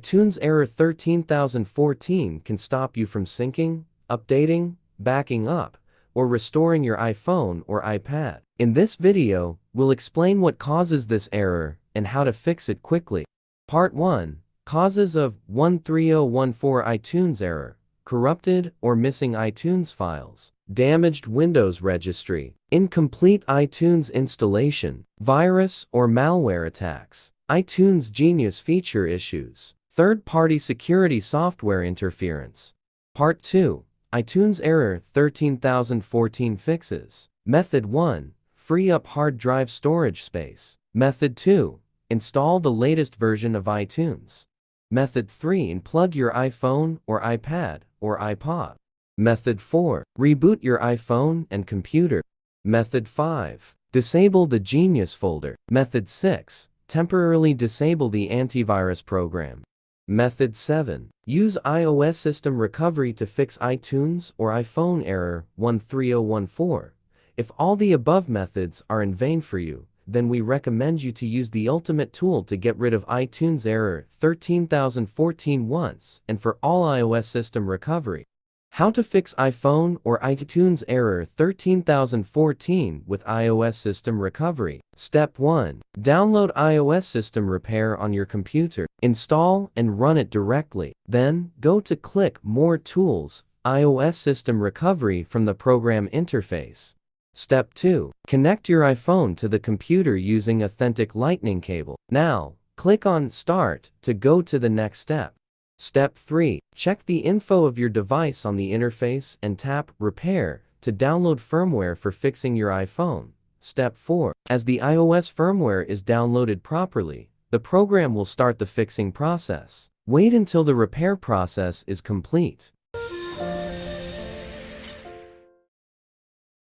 iTunes error 13014 can stop you from syncing, updating, backing up, or restoring your iPhone or iPad. In this video, we'll explain what causes this error and how to fix it quickly. Part 1. Causes of 13014 iTunes error: corrupted or missing iTunes files, damaged Windows registry, incomplete iTunes installation, virus or malware attacks, iTunes Genius feature issues, third-party security software interference. Part 2. iTunes error 13014 fixes. Method 1. Free up hard drive storage space. Method 2. Install the latest version of iTunes. Method 3. Unplug your iPhone or iPad or iPod. Method 4. Reboot your iPhone and computer. Method 5. Disable the Genius folder. Method 6. Temporarily disable the antivirus program. Method 7. Use iOS system recovery to fix iTunes or iPhone error 13014. If all the above methods are in vain for you, then we recommend you to use the ultimate tool to get rid of iTunes error 13014 once and for all: iOS system recovery. How to fix iPhone or iTunes error 13014 with iOS system recovery. Step 1. Download iOS system repair on your computer. Install and run it directly. Then, go to click More Tools, iOS system recovery from the program interface. Step 2. Connect your iPhone to the computer using authentic Lightning cable. Now, click on Start to go to the next step. Step 3. Check the info of your device on the interface and tap Repair to download firmware for fixing your iPhone. Step 4. As the iOS firmware is downloaded properly, the program will start the fixing process. Wait until the repair process is complete.